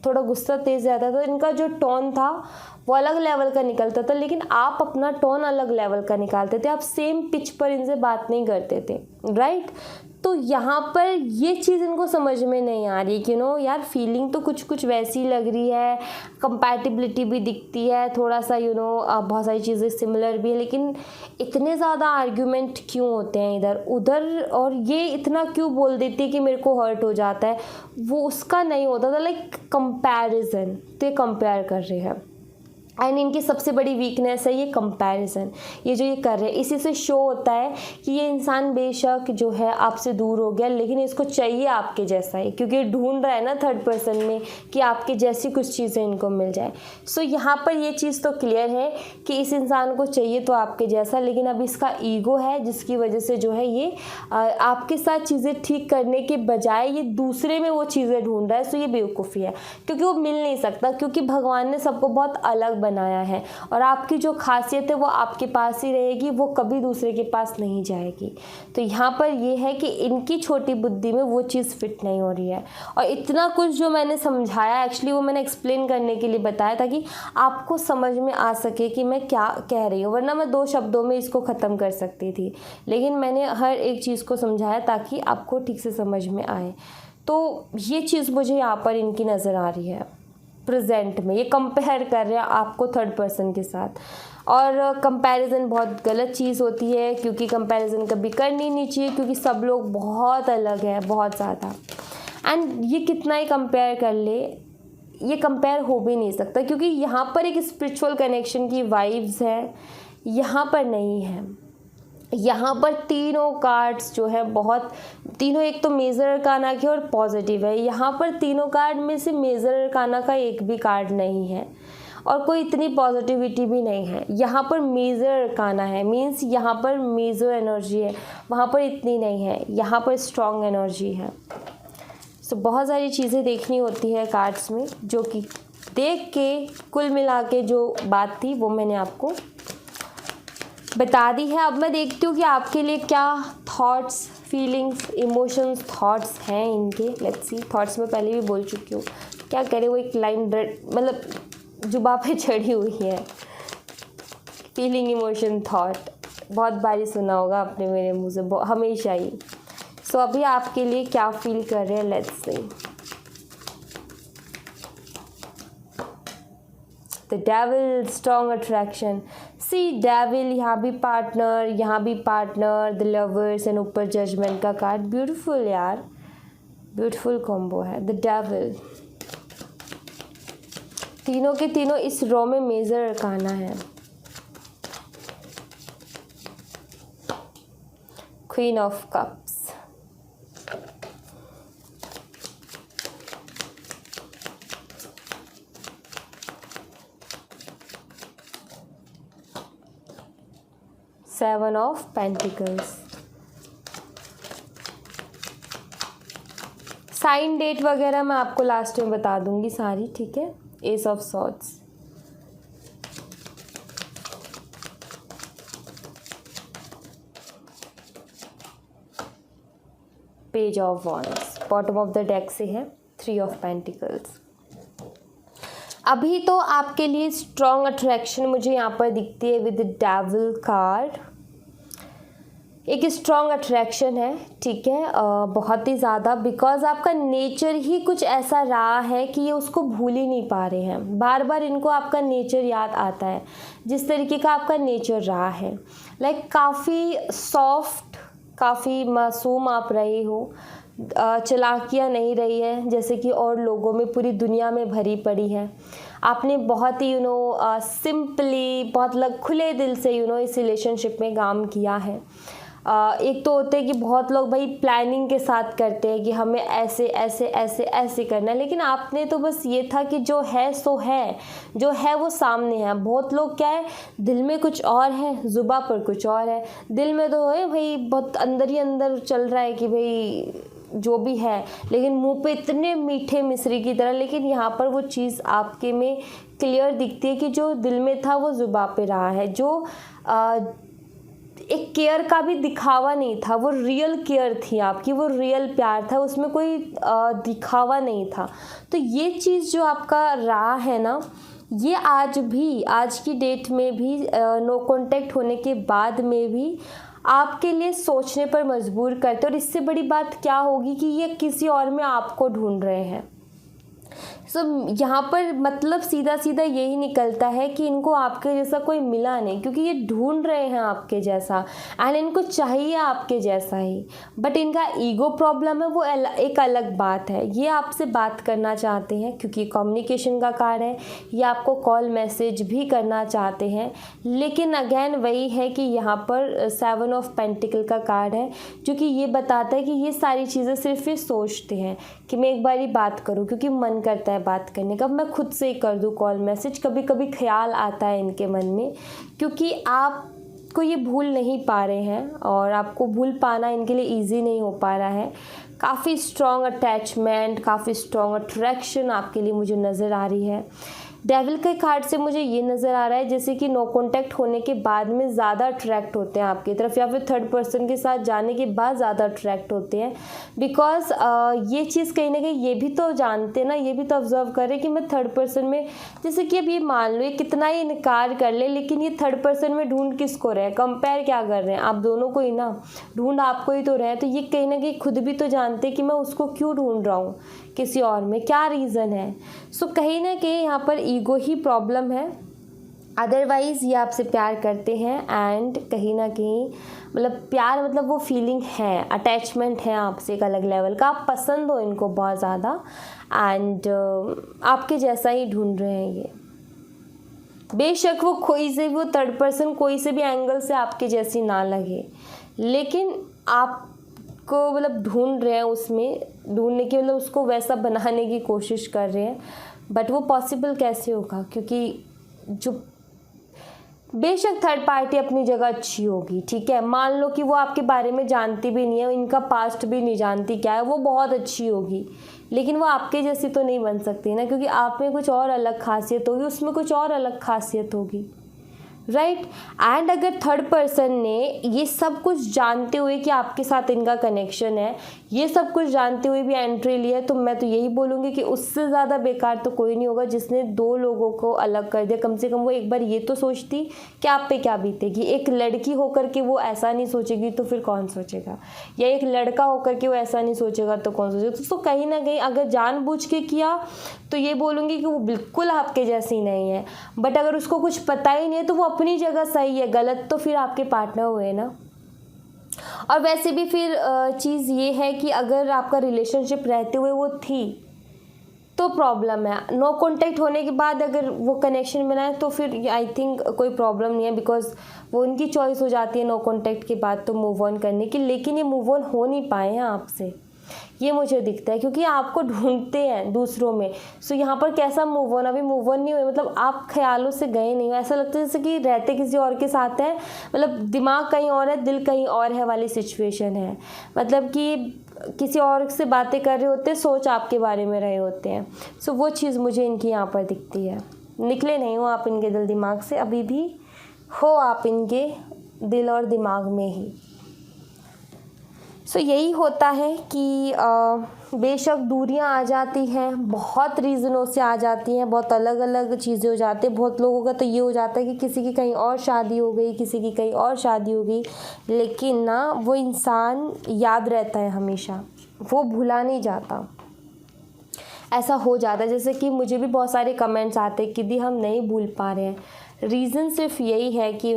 थोड़ा गुस्सा तेज़ रहता था, इनका जो टोन था वो अलग लेवल का निकलता था, लेकिन आप अपना टोन अलग लेवल का निकालते थे, आप सेम पिच पर इनसे बात नहीं करते थे, राइट। तो यहाँ पर ये चीज़ इनको समझ में नहीं आ रही कि यार फीलिंग तो कुछ कुछ वैसी लग रही है, कंपैटिबिलिटी भी दिखती है थोड़ा सा, बहुत सारी चीज़ें सिमिलर भी है, लेकिन इतने ज़्यादा आर्ग्यूमेंट क्यों होते हैं इधर उधर, और ये इतना क्यों बोल देती है कि मेरे को हर्ट हो जाता है, वो उसका नहीं होता था। लाइक कंपैरिजन, तो ये कंपेयर कर रहे हैं, एंड इनकी सबसे बड़ी वीकनेस है ये कंपैरिजन। ये जो ये कर रहे हैं, इसी से शो होता है कि ये इंसान बेशक जो है आपसे दूर हो गया, लेकिन इसको चाहिए आपके जैसा ही, क्योंकि ये ढूंढ रहा है ना थर्ड पर्सन में कि आपके जैसी कुछ चीज़ें इनको मिल जाए। सो यहाँ पर ये चीज़ तो क्लियर है कि इस इंसान को चाहिए तो आपके जैसा, लेकिन अब इसका ईगो है जिसकी वजह से जो है ये आपके साथ चीज़ें ठीक करने के बजाय ये दूसरे में वो चीज़ें ढूंढ रहा है। सो ये बेवकूफ़ी है, क्योंकि वो मिल नहीं सकता, क्योंकि भगवान ने सबको बहुत अलग बनाया है, और आपकी जो खासियत है वो आपके पास ही रहेगी, वो कभी दूसरे के पास नहीं जाएगी। तो यहाँ पर ये है कि इनकी छोटी बुद्धि में वो चीज़ फिट नहीं हो रही है। और इतना कुछ जो मैंने समझाया, एक्चुअली वो मैंने एक्सप्लेन करने के लिए बताया ताकि आपको समझ में आ सके कि मैं क्या कह रही हूँ, वरना मैं 2 शब्दों में इसको ख़त्म कर सकती थी, लेकिन मैंने हर एक चीज़ को समझाया ताकि आपको ठीक से समझ में आए। तो ये चीज़ मुझे यहाँ पर इनकी नज़र आ रही है प्रेजेंट में। ये कंपेयर कर रहे हैं आपको थर्ड पर्सन के साथ, और कंपैरिजन बहुत गलत चीज़ होती है, क्योंकि कंपैरिजन कभी करनी नहीं चाहिए, क्योंकि सब लोग बहुत अलग हैं, बहुत ज़्यादा। एंड ये कितना ही कंपेयर कर ले, ये कंपेयर हो भी नहीं सकता, क्योंकि यहाँ पर एक स्पिरिचुअल कनेक्शन की वाइब्स है, यहाँ पर नहीं है। यहाँ पर तीनों कार्ड्स जो है बहुत, तीनों एक तो मेजर अरकाना के और पॉजिटिव है, यहाँ पर तीनों कार्ड में से मेजर अरकाना का एक भी कार्ड नहीं है, और कोई इतनी पॉजिटिविटी भी नहीं है। यहाँ पर मेजर अरकाना है, मीन्स यहाँ पर मेजर एनर्जी है, वहाँ पर इतनी नहीं है, यहाँ पर स्ट्रॉन्ग एनर्जी है। सो बहुत सारी चीज़ें देखनी होती है कार्ड्स में, जो कि देख के कुल मिला के जो बात थी वो मैंने आपको बता दी है। अब मैं देखती हूँ कि आपके लिए क्या थॉट्स, फीलिंग्स, इमोशंस, थॉट्स हैं इनके। Let's see. थॉट्स में पहले भी बोल चुकी हूँ, क्या करें, वो एक लाइन मतलब जुबान पे चढ़ी हुई है। फीलिंग, इमोशन, थॉट बहुत बारी सुना होगा आपने मेरे मुँह से, हमेशा ही। सो अभी आपके लिए क्या फील कर रहे हैं, let's see. The devil, strong attraction. See devil, यहाँ भी पार्टनर, यहाँ भी पार्टनर, द लवर्स, एंड ऊपर जजमेंट का कार्ड। ब्यूटीफुल यार, ब्यूटीफुल कॉम्बो है। द डेविल, तीनों के तीनों इस रो में मेजर अरकाना है। Queen of cups, seven of pentacles. Sign date वगैरह मैं आपको लास्ट में बता दूंगी सारी, ठीक है। S of swords, page of wands, bottom of the deck से है। 3 ऑफ पेंटिकल्स। अभी तो आपके लिए स्ट्रॉन्ग अट्रैक्शन मुझे यहाँ पर दिखती है विद डेविल कार्ड। एक स्ट्रॉन्ग अट्रैक्शन है, ठीक है, बहुत ही ज़्यादा, बिकॉज आपका नेचर ही कुछ ऐसा रहा है कि ये उसको भूल ही नहीं पा रहे हैं। बार बार इनको आपका नेचर याद आता है, जिस तरीके का आपका नेचर रहा है। लाइक काफ़ी सॉफ्ट, काफ़ी मासूम आप रहे हो, चालाकियाँ नहीं रही है जैसे कि और लोगों में पूरी दुनिया में भरी पड़ी है। आपने बहुत ही सिंपली, बहुत खुले दिल से इस रिलेशनशिप में काम किया है। एक तो होते हैं कि बहुत लोग भाई प्लानिंग के साथ करते हैं कि हमें ऐसे ऐसे ऐसे ऐसे करना है, लेकिन आपने तो बस ये था कि जो है सो है, जो है वो सामने है। बहुत लोग क्या है, दिल में कुछ और है, जुबां पर कुछ और है। दिल में तो है भाई बहुत अंदर ही अंदर चल रहा है कि भाई जो भी है, लेकिन मुंह पे इतने मीठे मिश्री की तरह। लेकिन यहाँ पर वो चीज़ आपके में क्लियर दिखती है कि जो दिल में था वो जुबां पे रहा है। जो एक केयर का भी दिखावा नहीं था, वो रियल केयर थी आपकी, वो रियल प्यार था, उसमें कोई दिखावा नहीं था। तो ये चीज़ जो आपका रहा है ना, ये आज की डेट में भी नो कांटेक्ट होने के बाद में भी आपके लिए सोचने पर मजबूर करते, और इससे बड़ी बात क्या होगी कि ये किसी और में आपको ढूंढ रहे हैं। यहाँ पर मतलब सीधा सीधा यही निकलता है कि इनको आपके जैसा कोई मिला नहीं, क्योंकि ये ढूंढ रहे हैं आपके जैसा, एंड इनको चाहिए आपके जैसा ही, बट इनका ईगो प्रॉब्लम है, वो एक अलग बात है। ये आपसे बात करना चाहते हैं क्योंकि कम्युनिकेशन का कार्ड है, ये आपको कॉल मैसेज भी करना चाहते हैं, लेकिन अगेन वही है कि यहाँ पर 7 ऑफ पेंटिकल का कार्ड है, जो कि ये बताता है कि ये सारी चीज़ें सिर्फ ये सोचते हैं कि मैं एक बारी बात करूं, क्योंकि मन करता है बात करने का, मैं खुद से ही कर दूं कॉल मैसेज, कभी कभी ख्याल आता है इनके मन में, क्योंकि आपको ये भूल नहीं पा रहे हैं और आपको भूल पाना इनके लिए इजी नहीं हो पा रहा है। काफ़ी स्ट्रॉन्ग अटैचमेंट, काफ़ी स्ट्रॉन्ग अट्रैक्शन आपके लिए मुझे नज़र आ रही है। डेविल के कार्ड से मुझे ये नज़र आ रहा है जैसे कि नो कांटेक्ट होने के बाद में ज़्यादा अट्रैक्ट होते हैं आपकी तरफ, या फिर थर्ड पर्सन के साथ जाने के बाद ज़्यादा अट्रैक्ट होते हैं, बिकॉज ये चीज़ कहीं ना कहीं ये भी तो जानते हैं ना, ये भी तो ऑब्जर्व करें कि मैं थर्ड पर्सन में, जैसे कि अब ये मान लो ये कितना ही इनकार कर ले, लेकिन ये थर्ड पर्सन में ढूंढ किसको रहे हैं, कंपेयर क्या कर रहे हैं, आप दोनों को ही ना, ढूंढ आपको ही तो रहे हैं। तो ये कहीं ना कहीं खुद भी तो जानते हैं कि मैं उसको क्यों ढूंढ रहा हूँ किसी और में, क्या रीज़न है। सो कहीं ना कहीं यहाँ पर ईगो ही प्रॉब्लम है, अदरवाइज़ ये आपसे प्यार करते हैं, एंड कहीं ना कहीं मतलब प्यार मतलब वो फीलिंग है, अटैचमेंट है आपसे एक अलग लेवल का, आप पसंद हो इनको बहुत ज़्यादा, एंड आपके जैसा ही ढूंढ रहे हैं ये। बेशक वो वो थर्ड पर्सन कोई से भी एंगल से आपके जैसी ना लगे, लेकिन आपको मतलब ढूंढ रहे हैं, उसमें ढूंढने की मतलब उसको वैसा बनाने की कोशिश कर रहे हैं, बट वो पॉसिबल कैसे होगा, क्योंकि जो बेशक थर्ड पार्टी अपनी जगह अच्छी होगी, ठीक है, मान लो कि वो आपके बारे में जानती भी नहीं है, इनका पास्ट भी नहीं जानती क्या है, वो बहुत अच्छी होगी, लेकिन वो आपके जैसी तो नहीं बन सकती ना, क्योंकि आप में कुछ और अलग खासियत होगी, उसमें कुछ और अलग खासियत होगी, राइट। एंड अगर थर्ड पर्सन ने ये सब कुछ जानते हुए कि आपके साथ इनका कनेक्शन है, ये सब कुछ जानते हुए भी एंट्री ली है, तो मैं तो यही बोलूँगी कि उससे ज़्यादा बेकार तो कोई नहीं होगा जिसने दो लोगों को अलग कर दिया। कम से कम वो एक बार ये तो सोचती कि आप पे क्या बीतेगी। एक लड़की होकर के वो ऐसा नहीं सोचेगी तो फिर कौन सोचेगा, या एक लड़का होकर के वो ऐसा नहीं सोचेगा तो कौन सोचेगा। तो कहीं ना कहीं अगर जानबूझ के किया तो ये बोलूँगी कि वो बिल्कुल आपके जैसी नहीं है, बट अगर उसको कुछ पता ही नहीं है तो वो अपनी जगह सही है, गलत तो फिर आपके पार्टनर हुए ना। और वैसे भी फिर चीज़ ये है कि अगर आपका रिलेशनशिप रहते हुए वो थी तो प्रॉब्लम है, नो कांटेक्ट होने के बाद अगर वो कनेक्शन बनाए तो फिर आई थिंक कोई प्रॉब्लम नहीं है, बिकॉज वो उनकी चॉइस हो जाती है नो कांटेक्ट के बाद तो मूव ऑन करने की, लेकिन ये मूव ऑन हो नहीं पाए हैं आपसे, ये मुझे दिखता है, क्योंकि आपको ढूंढते हैं दूसरों में। सो यहाँ पर कैसा मूव ऑन, अभी मूव ऑन नहीं हुए, मतलब आप ख्यालों से गए नहीं हो, ऐसा लगता है जैसे कि रहते किसी और के साथ हैं, मतलब दिमाग कहीं और है दिल कहीं और है वाली सिचुएशन है, मतलब कि किसी और से बातें कर रहे होते हैं, सोच आपके बारे में रहे होते हैं। सो वो चीज़ मुझे इनकी यहाँ पर दिखती है। निकले नहीं हो आप इनके दिल दिमाग से, अभी भी हो आप इनके दिल और दिमाग में ही। सो यही होता है कि बेशक दूरियां आ जाती हैं, बहुत रीज़नों से आ जाती हैं, बहुत अलग अलग चीज़ें हो जाती हैं। बहुत लोगों का तो ये हो जाता है कि किसी की कहीं और शादी हो गई, किसी की कहीं और शादी हो गई, लेकिन ना वो इंसान याद रहता है हमेशा, वो भूला नहीं जाता। ऐसा हो जाता है, जैसे कि मुझे भी बहुत सारे कमेंट्स आते हैं कि दी हम नहीं भूल पा रहे हैं। रीज़न सिर्फ यही है कि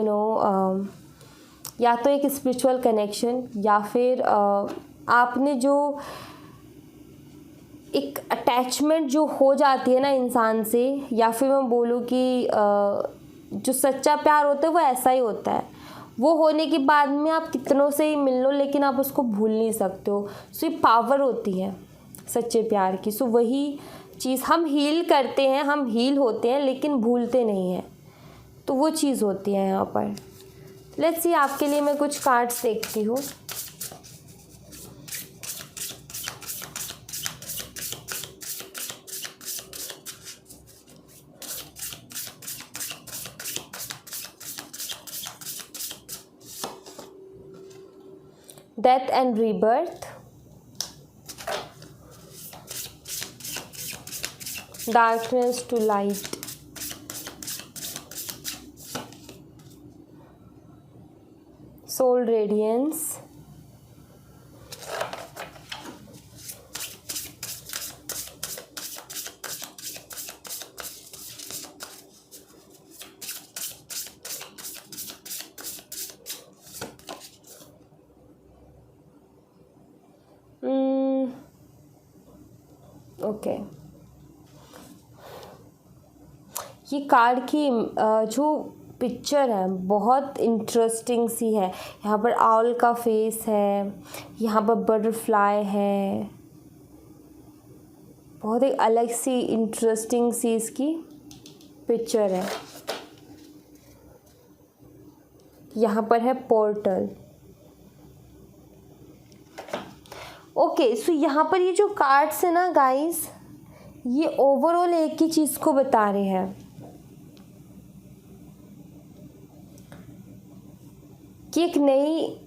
या तो एक स्पिरिचुअल कनेक्शन, या फिर आपने जो एक अटैचमेंट जो हो जाती है ना इंसान से, या फिर मैं बोलूँ कि जो सच्चा प्यार होता है वो ऐसा ही होता है, वो होने के बाद में आप कितनों से ही मिल लो लेकिन आप उसको भूल नहीं सकते हो। सो ये पावर होती है सच्चे प्यार की। सो वही चीज़ हम हील करते हैं, हम हील होते हैं लेकिन भूलते नहीं हैं, तो वो चीज़ होती है यहाँ पर। लेट्स सी, आपके लिए मैं कुछ कार्ड्स देखती हूँ। Death and rebirth, darkness to light, soul radiance, okay. ये कार्ड की जो पिक्चर है बहुत इंटरेस्टिंग सी है। यहाँ पर आउल का फेस है, यहाँ पर बटरफ्लाई है, बहुत एक अलग सी इंटरेस्टिंग सी इसकी पिक्चर है। यहाँ पर है पोर्टल। ओके, सो यहाँ पर ये जो कार्ड्स है ना गाइस, ये ओवरऑल एक ही चीज़ को बता रहे हैं कि एक नई,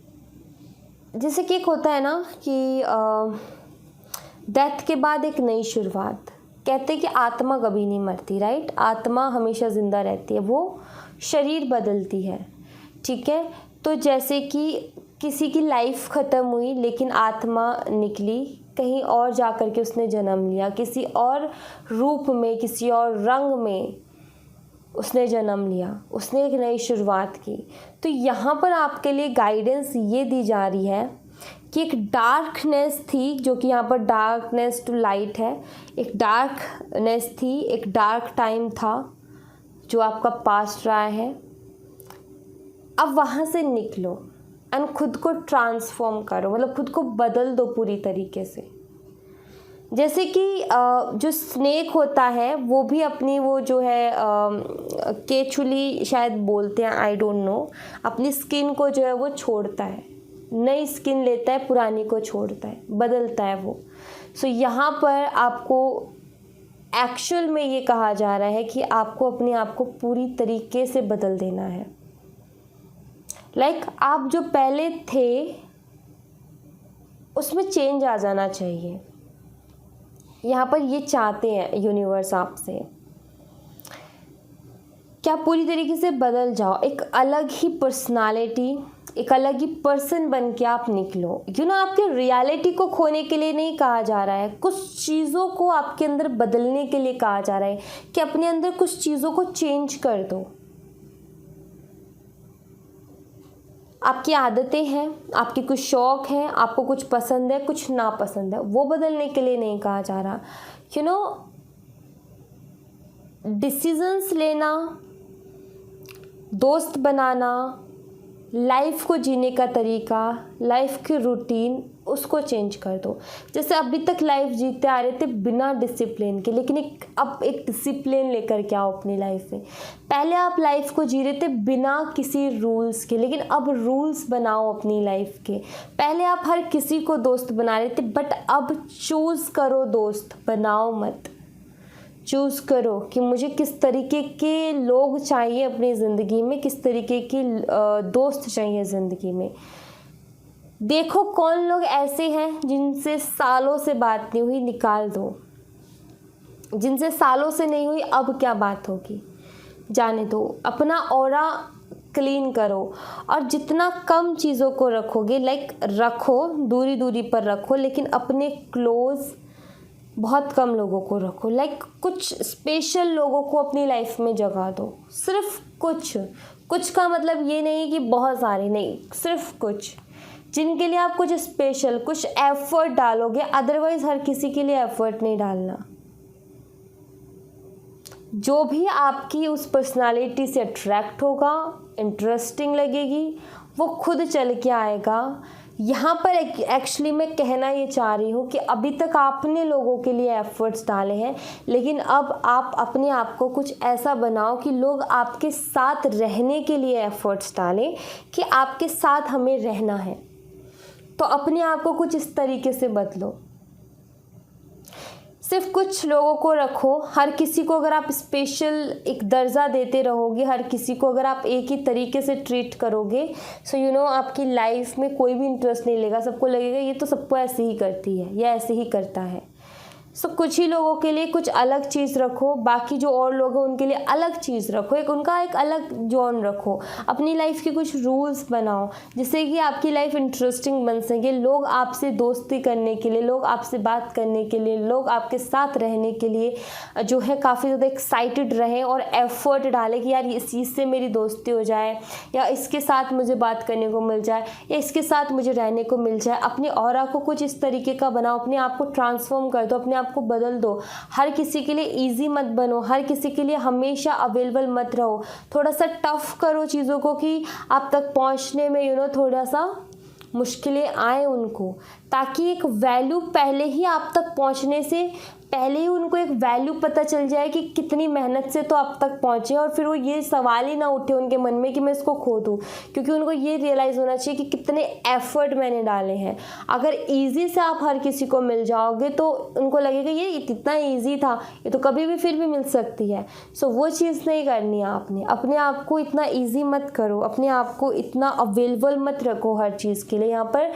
जैसे कि एक होता है ना कि डेथ के बाद एक नई शुरुआत। कहते हैं कि आत्मा कभी नहीं मरती, राइट? आत्मा हमेशा ज़िंदा रहती है, वो शरीर बदलती है, ठीक है? तो जैसे कि किसी की लाइफ ख़त्म हुई लेकिन आत्मा निकली, कहीं और जा कर के उसने जन्म लिया, किसी और रूप में, किसी और रंग में उसने जन्म लिया, उसने एक नई शुरुआत की। तो यहाँ पर आपके लिए गाइडेंस ये दी जा रही है कि एक डार्कनेस थी, जो कि यहाँ पर डार्कनेस टू लाइट है, एक डार्कनेस थी, एक डार्क टाइम था जो आपका पास्ट रहा है। अब वहाँ से निकलो एंड खुद को ट्रांसफॉर्म करो, मतलब खुद को बदल दो पूरी तरीके से। जैसे कि जो स्नेक होता है वो भी अपनी वो जो है केचुली शायद बोलते हैं, आई डोंट नो, अपनी स्किन को जो है वो छोड़ता है, नई स्किन लेता है, पुरानी को छोड़ता है, बदलता है वो। सो यहाँ पर आपको एक्चुअल में ये कहा जा रहा है कि आपको अपने आप को पूरी तरीके से बदल देना है। लाइक आप जो पहले थे उसमें चेंज आ जाना चाहिए। यहाँ पर ये चाहते हैं यूनिवर्स आपसे कि आप पूरी तरीके से बदल जाओ, एक अलग ही पर्सनालिटी, एक अलग ही पर्सन बन के आप निकलो। आपके रियलिटी को खोने के लिए नहीं कहा जा रहा है, कुछ चीज़ों को आपके अंदर बदलने के लिए कहा जा रहा है कि अपने अंदर कुछ चीज़ों को चेंज कर दो। आपकी आदतें हैं, आपके कुछ शौक़ हैं, आपको कुछ पसंद है, कुछ नापसंद है, वो बदलने के लिए नहीं कहा जा रहा। डिसीजंस लेना, दोस्त बनाना, लाइफ को जीने का तरीका, लाइफ की रूटीन, उसको चेंज कर दो। जैसे अभी तक लाइफ जीते आ रहे थे बिना डिसिप्लिन के, लेकिन अब एक डिसिप्लिन लेकर के आओ अपनी लाइफ में। पहले आप लाइफ को जी रहे थे बिना किसी रूल्स के, लेकिन अब रूल्स बनाओ अपनी लाइफ के। पहले आप हर किसी को दोस्त बना रहे थे, बट अब चूज़ करो, दोस्त बनाओ मत। चूज़ करो कि मुझे किस तरीके के लोग चाहिए अपनी ज़िंदगी में, किस तरीके के दोस्त चाहिए ज़िंदगी में। देखो कौन लोग ऐसे हैं जिनसे सालों से बात नहीं हुई, निकाल दो। जिनसे सालों से नहीं हुई अब क्या बात होगी, जाने दो। अपना ऑरा क्लीन करो और जितना कम चीज़ों को रखोगे, लाइक रखो, दूरी दूरी पर रखो, लेकिन अपने क्लोज़ बहुत कम लोगों को रखो। लाइक कुछ स्पेशल लोगों को अपनी लाइफ में जगह दो, सिर्फ कुछ का मतलब ये नहीं कि बहुत सारे, नहीं, सिर्फ कुछ, जिनके लिए आप कुछ स्पेशल, कुछ एफर्ट डालोगे। अदरवाइज हर किसी के लिए एफर्ट नहीं डालना। जो भी आपकी उस पर्सनालिटी से अट्रैक्ट होगा, इंटरेस्टिंग लगेगी, वो खुद चल के आएगा। यहाँ पर एक्चुअली मैं कहना ये चाह रही हूँ कि अभी तक आपने लोगों के लिए एफर्ट्स डाले हैं, लेकिन अब आप अपने आप को कुछ ऐसा बनाओ कि लोग आपके साथ रहने के लिए एफर्ट्स डालें कि आपके साथ हमें रहना है। तो अपने आप को कुछ इस तरीके से बदलो। सिर्फ कुछ लोगों को रखो, हर किसी को अगर आप स्पेशल एक दर्जा देते रहोगे, हर किसी को अगर आप एक ही तरीके से ट्रीट करोगे, सो आपकी लाइफ में कोई भी इंटरेस्ट नहीं लेगा। सबको लगेगा ये तो सबको ऐसे ही करती है या ऐसे ही करता है। सो कुछ ही लोगों के लिए कुछ अलग चीज़ रखो, बाकी जो और लोग हैं उनके लिए अलग चीज़ रखो, उनका एक अलग जोन रखो। अपनी लाइफ के कुछ रूल्स बनाओ जिससे कि आपकी लाइफ इंटरेस्टिंग बन सके। लोग आपसे दोस्ती करने के लिए, लोग आपसे बात करने के लिए, लोग आपके साथ रहने के लिए जो है काफ़ी ज़्यादा एक्साइटेड रहें और एफर्ट डालें कि यार इस चीज़ से मेरी दोस्ती हो जाए, या इसके साथ मुझे बात करने को मिल जाए, या इसके साथ मुझे रहने को मिल जाए। अपनी ऑरा को कुछ इस तरीके का बनाओ, अपने आप को ट्रांसफॉर्म कर दो, अपने आप को बदल दो। हर किसी के लिए ईजी मत बनो, हर किसी के लिए हमेशा अवेलेबल मत रहो। थोड़ा सा टफ करो चीज़ों को कि आप तक पहुंचने में थोड़ा सा मुश्किलें आए उनको, ताकि एक वैल्यू पहले ही आप तक पहुंचने से पहले ही उनको एक वैल्यू पता चल जाए कि कितनी मेहनत से तो आप तक पहुँचे, और फिर वो ये सवाल ही ना उठे उनके मन में कि मैं इसको खो दूँ, क्योंकि उनको ये रियलाइज़ होना चाहिए कि कितने एफर्ट मैंने डाले हैं। अगर ईजी से आप हर किसी को मिल जाओगे तो उनको लगेगा ये इतना ईजी था, ये तो कभी भी फिर भी मिल सकती है। सो वो चीज़ नहीं करनी है आपने। अपने आप को इतना ईजी मत करो, अपने आप को इतना अवेलेबल मत रखो हर चीज़ के लिए। यहाँ पर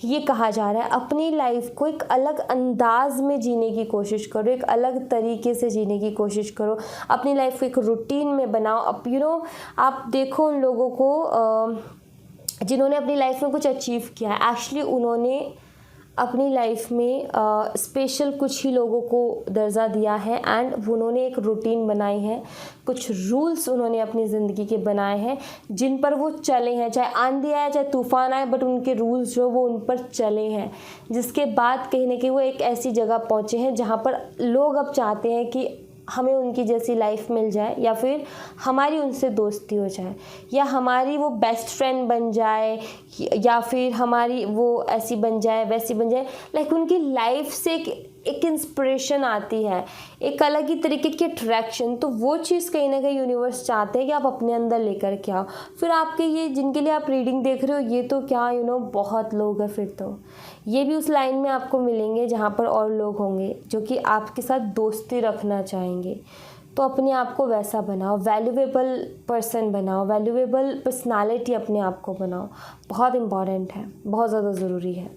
ये कहा जा रहा है अपनी लाइफ को एक अलग अंदाज में जीने की कोशिश करो, एक अलग तरीके से जीने की कोशिश करो। अपनी लाइफ को एक रूटीन में बनाओ। अब आप देखो उन लोगों को जिन्होंने अपनी लाइफ में कुछ अचीव किया है, एक्चुअली उन्होंने अपनी लाइफ में स्पेशल कुछ ही लोगों को दर्जा दिया है, एंड उन्होंने एक रूटीन बनाई है, कुछ रूल्स उन्होंने अपनी ज़िंदगी के बनाए हैं जिन पर वो चले हैं। चाहे आंधी आए, चाहे तूफ़ान आए, बट उनके रूल्स जो वो उन पर चले हैं, जिसके बाद कहीं ना कहीं वो एक ऐसी जगह पहुँचे हैं जहाँ पर लोग अब चाहते हैं कि हमें उनकी जैसी लाइफ मिल जाए, या फिर हमारी उनसे दोस्ती हो जाए, या हमारी वो बेस्ट फ्रेंड बन जाए, या फिर हमारी वो ऐसी बन जाए वैसी बन जाए। लाइक उनकी लाइफ से एक इंस्पिरेशन आती है, एक अलग ही तरीके की अट्रैक्शन। तो वो चीज़ कहीं ना कहीं यूनिवर्स चाहते हैं कि आप अपने अंदर लेकर के आओ। फिर आपके ये जिनके लिए आप रीडिंग देख रहे हो, ये तो क्या बहुत लोग हैं, फिर तो ये भी उस लाइन में आपको मिलेंगे जहाँ पर और लोग होंगे जो कि आपके साथ दोस्ती रखना चाहेंगे। तो अपने आप को वैसा बनाओ, वैल्यूएबल पर्सन बनाओ, वैल्यूएबल पर्सनालिटी अपने आप को बनाओ। बहुत इम्पॉर्टेंट है, बहुत ज़्यादा ज़रूरी है।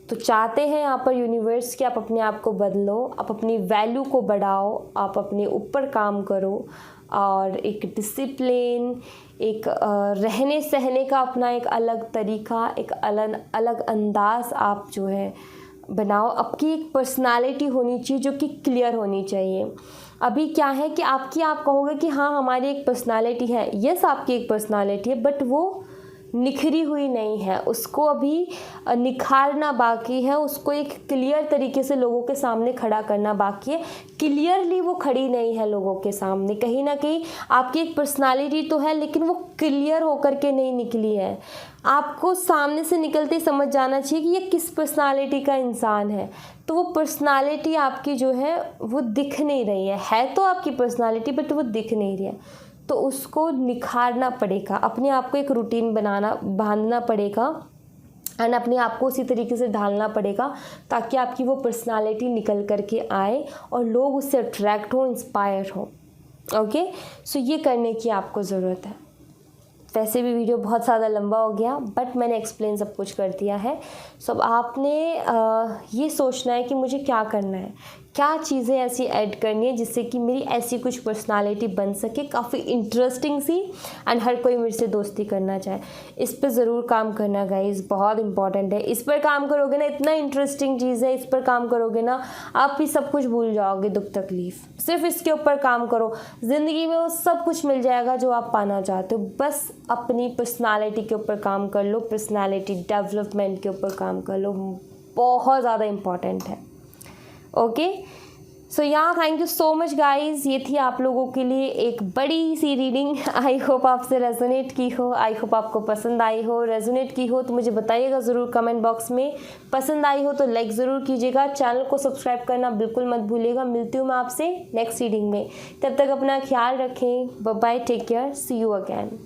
तो चाहते हैं यहाँ पर यूनिवर्स कि आप अपने आप को बदलो, आप अपनी वैल्यू को बढ़ाओ, आप अपने ऊपर काम करो, और एक डिसिप्लिन, एक रहने सहने का अपना एक अलग तरीका, एक अलग अंदाज़ आप जो है बनाओ। आपकी एक पर्सनालिटी होनी चाहिए जो कि क्लियर होनी चाहिए। अभी क्या है कि आप कहोगे कि हाँ हमारी एक पर्सनालिटी है, यस आपकी एक पर्सनालिटी है, बट वो निखरी हुई नहीं है, उसको अभी निखारना बाकी है, उसको एक क्लियर तरीके से लोगों के सामने खड़ा करना बाकी है। क्लियरली वो खड़ी नहीं है लोगों के सामने। कहीं ना कहीं आपकी एक पर्सनालिटी तो है, लेकिन वो क्लियर होकर के नहीं निकली है। आपको सामने से निकलते ही समझ जाना चाहिए कि ये किस पर्सनालिटी का इंसान है। तो वो पर्सनालिटी आपकी जो है वो दिख नहीं रही है तो आपकी पर्सनालिटी, बट वो दिख नहीं रही है। तो उसको निखारना पड़ेगा, अपने आप को एक रूटीन बांधना पड़ेगा, एंड अपने आप को उसी तरीके से ढालना पड़ेगा ताकि आपकी वो पर्सनालिटी निकल करके आए और लोग उससे अट्रैक्ट हो, इंस्पायर हो। ओके, सो ये करने की आपको ज़रूरत है। वैसे भी वीडियो बहुत ज़्यादा लंबा हो गया, बट मैंने एक्सप्लेन सब कुछ कर दिया है। सो अब आपने ये सोचना है कि मुझे क्या करना है, क्या चीज़ें ऐसी ऐड करनी है जिससे कि मेरी ऐसी कुछ पर्सनालिटी बन सके, काफ़ी इंटरेस्टिंग सी, एंड हर कोई मेरे से दोस्ती करना चाहे। इस पर ज़रूर काम करना गाइस, बहुत इंपॉर्टेंट है। इस पर काम करोगे ना, इतना इंटरेस्टिंग चीज़ है, इस पर काम करोगे ना आप भी सब कुछ भूल जाओगे, दुख तकलीफ। सिर्फ इसके ऊपर काम करो, ज़िंदगी में वो सब कुछ मिल जाएगा जो आप पाना चाहते हो। बस अपनी पर्सनालिटी के ऊपर काम कर लो, पर्सनालिटी डेवलपमेंट के ऊपर काम कर लो, बहुत ज़्यादा इम्पॉर्टेंट है। Okay, so thank you so much guys. ये थी आप लोगों के लिए एक बड़ी सी रीडिंग। आई होप आपसे रेजोनेट की हो, आई होप आपको पसंद आई हो। रेजोनेट की हो तो मुझे बताइएगा ज़रूर कमेंट बॉक्स में। पसंद आई हो तो लाइक ज़रूर कीजिएगा, चैनल को सब्सक्राइब करना बिल्कुल मत भूलिएगा। मिलती हूँ मैं आपसे नेक्स्ट रीडिंग में, तब तक अपना ख्याल रखें। Bye bye, take care, see you again.